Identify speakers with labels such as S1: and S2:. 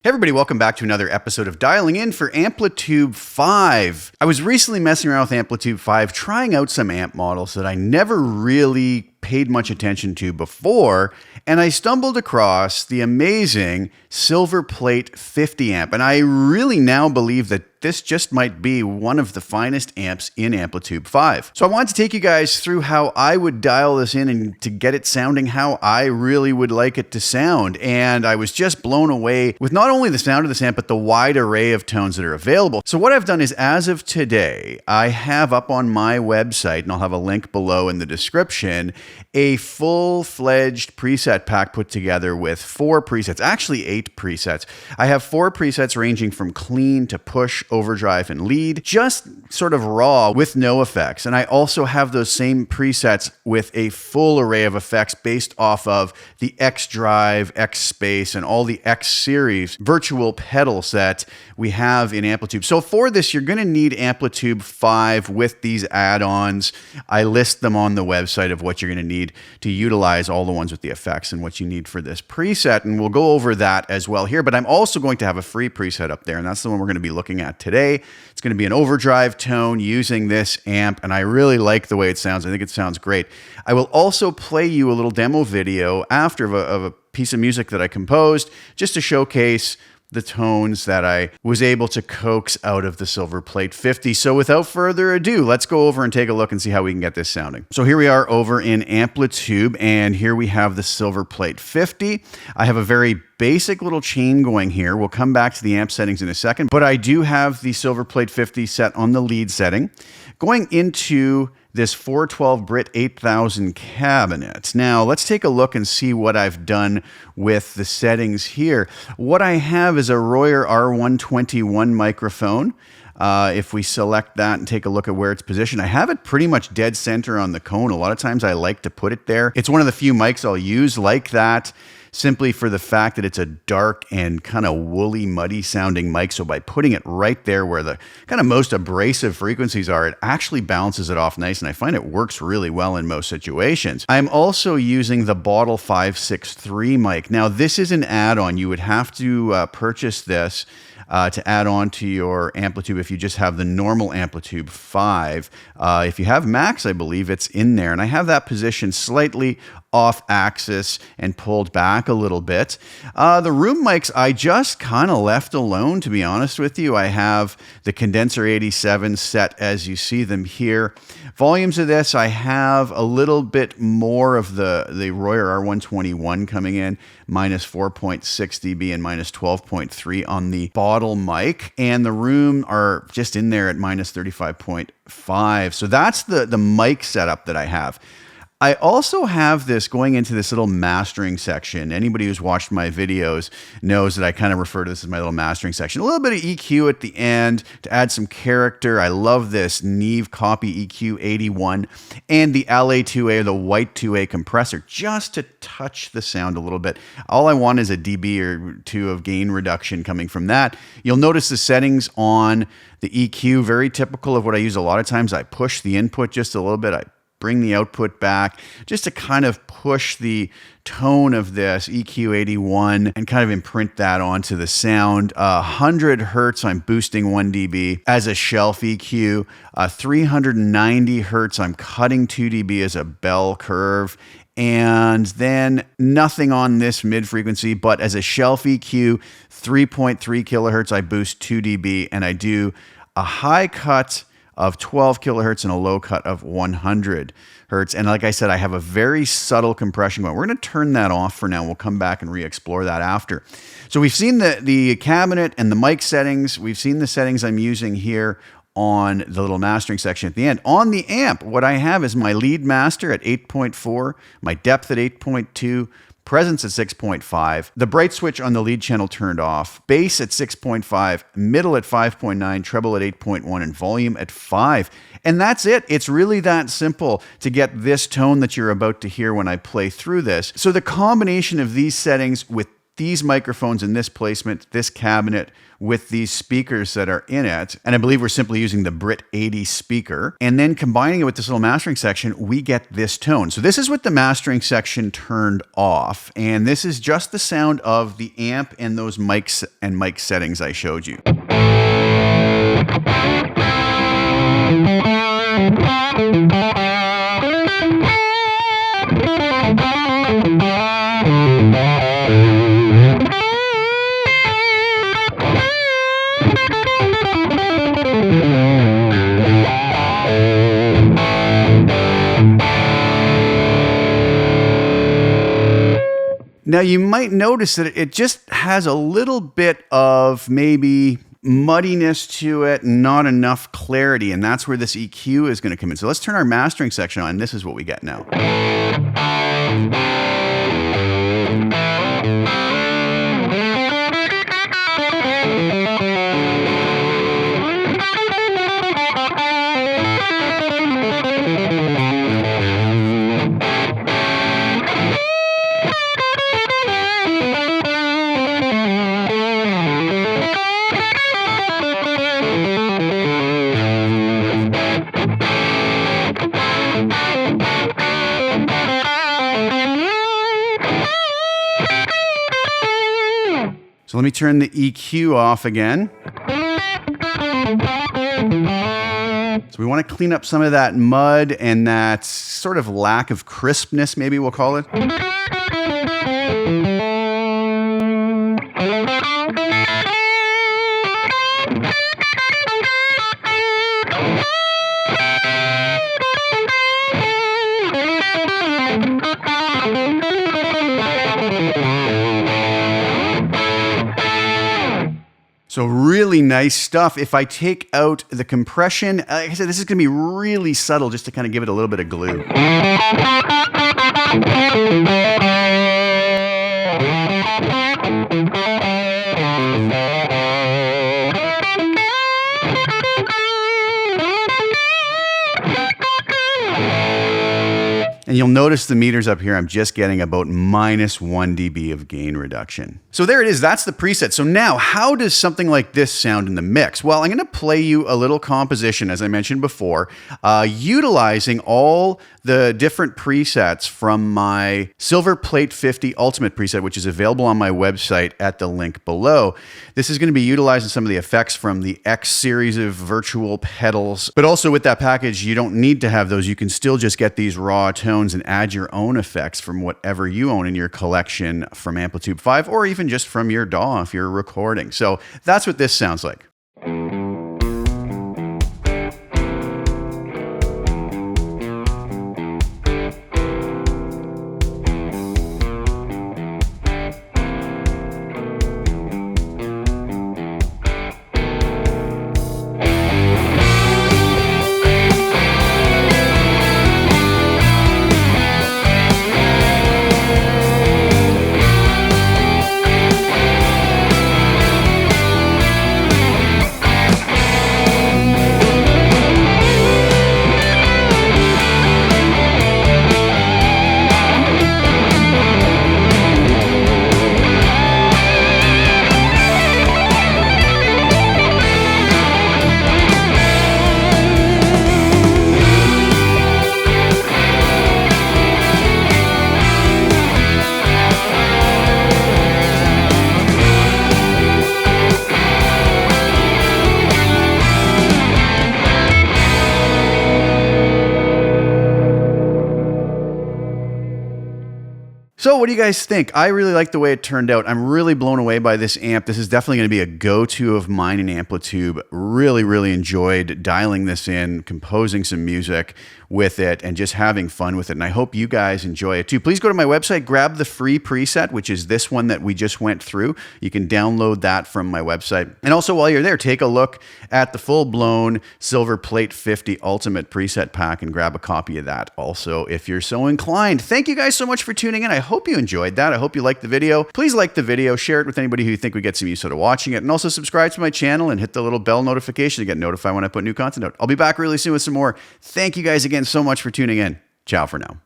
S1: Hey everybody, welcome back to another episode of Dialing In for Amplitube 5. I was recently messing around with Amplitube 5, trying out some amp models that I never really paid much attention to before, and I stumbled across the amazing SilverPlate 50 amp, and I really now believe that this just might be one of the finest amps in Amplitube 5. So I wanted to take you guys through how I would dial this in and to get it sounding how I really would like it to sound. And I was just blown away with not only the sound of this amp, but the wide array of tones that are available. So what I've done is, as of today, I have up on my website, and I'll have a link below in the description, a full-fledged preset pack put together with 4 presets, actually 8 presets. I have 4 presets ranging from clean to push, overdrive, and lead, just sort of raw with no effects. And I also have those same presets with a full array of effects based off of the X Drive, X Space, and all the X series virtual pedals that we have in Amplitube. So for this, you're going to need Amplitube 5 with these add-ons. I list them on the website of what you're going to need to utilize all the ones with the effects and what you need for this preset. And we'll go over that as well here. But I'm also going to have a free preset up there, and that's the one we're going to be looking at today. It's going to be an overdrive tone using this amp, and I really like the way it sounds. I think it sounds great. I will also play you a little demo video after of a piece of music that I composed just to showcase the tones that I was able to coax out of the SilverPlate 50. So without further ado, let's go over and take a look and see how we can get this sounding. So here we are over in Amplitube, and here we have the SilverPlate 50. I have a very basic little chain going here. We'll come back to the amp settings in a second, but I do have the SilverPlate 50 set on the lead setting. Going into this 412 Brit 8000 cabinet. Now let's take a look and see what I've done with the settings here. What I have is a Royer R121 microphone. If we select that and take a look at where it's positioned, I have it pretty much dead center on the cone. A lot of times I like to put it there. It's one of the few mics I'll use like that, simply for the fact that it's a dark and kind of woolly, muddy sounding mic. So by putting it right there where the kind of most abrasive frequencies are, it actually balances it off nice, and I find it works really well in most situations. I'm also using the Bottle 563 mic. Now this is an add-on. You would have to purchase this to add on to your Amplitube if you just have the normal Amplitube 5. If you have Max, I believe it's in there, and I have that positioned slightly off axis and pulled back a little bit. The room mics I just kind of left alone, to be honest with you. I have the Condenser 87 set as you see them here. Volumes of this, I have a little bit more of the Royer R121 coming in, minus 4.6 dB and minus 12.3 on the bottle mic, and the room are just in there at minus 35.5. So that's the mic setup that I have. I also have this going into this little mastering section. Anybody who's watched my videos knows that I kind of refer to this as my little mastering section. A little bit of EQ at the end to add some character. I love this Neve Copy EQ 81 and the LA2A, or the white 2A compressor, just to touch the sound a little bit. All I want is a dB or 2 of gain reduction coming from that. You'll notice the settings on the EQ, very typical of what I use a lot of times. I push the input just a little bit. I bring the output back just to kind of push the tone of this EQ 81 and kind of imprint that onto the sound. 100 hertz, I'm boosting 1 dB as a shelf EQ. 390 hertz, I'm cutting 2 dB as a bell curve. And then nothing on this mid frequency, but as a shelf EQ, 3.3 kilohertz, I boost 2 dB, and I do a high cut of 12 kilohertz and a low cut of 100 hertz. And like I said, I have a very subtle compression going. We're going to turn that off for now. We'll come back and re-explore that after. So we've seen the cabinet and the mic settings. We've seen the settings I'm using here on the little mastering section at the end. On the amp, what I have is my lead master at 8.4, my depth at 8.2, presence at 6.5, the bright switch on the lead channel turned off, bass at 6.5, middle at 5.9, treble at 8.1, and volume at 5. And that's it. It's really that simple to get this tone that you're about to hear when I play through this. So the combination of these settings with these microphones in this placement, this cabinet with these speakers that are in it. And I believe we're simply using the Brit 80 speaker. And then combining it with this little mastering section, we get this tone. So this is with the mastering section turned off. And this is just the sound of the amp and those mics and mic settings I showed you. Now you might notice that it just has a little bit of maybe muddiness to it, not enough clarity, and that's where this EQ is going to come in. So let's turn our mastering section on, and this is what we get now. So let me turn the EQ off again. So we want to clean up some of that mud and that sort of lack of crispness, maybe we'll call it. So really nice stuff. If I take out the compression, like I said, this is going to be really subtle just to kind of give it a little bit of glue. And you'll notice the meters up here, I'm just getting about -1 dB of gain reduction. So there it is, that's the preset. So now, how does something like this sound in the mix? Well, I'm gonna play you a little composition, as I mentioned before, utilizing all the different presets from my SilverPlate 50 Ultimate preset, which is available on my website at the link below. This is gonna be utilizing some of the effects from the X series of virtual pedals, but also with that package, you don't need to have those. You can still just get these raw tones and add your own effects from whatever you own in your collection from Amplitube 5, or even just from your DAW if you're recording. So that's what this sounds like. So what do you guys think? I really like the way it turned out. I'm really blown away by this amp. This is definitely going to be a go-to of mine in Amplitube. Really, really enjoyed dialing this in, composing some music with it, and just having fun with it. And I hope you guys enjoy it too. Please go to my website, grab the free preset, which is this one that we just went through. You can download that from my website. And also while you're there, take a look at the full-blown SilverPlate 50 Ultimate preset pack and grab a copy of that also if you're so inclined. Thank you guys so much for tuning in. I hope you enjoyed that. I hope you liked the video. Please like the video, share it with anybody who you think would get some use out of watching it, and also subscribe to my channel and hit the little bell notification to get notified when I put new content out. I'll be back really soon with some more. Thank you guys again so much for tuning in. Ciao for now.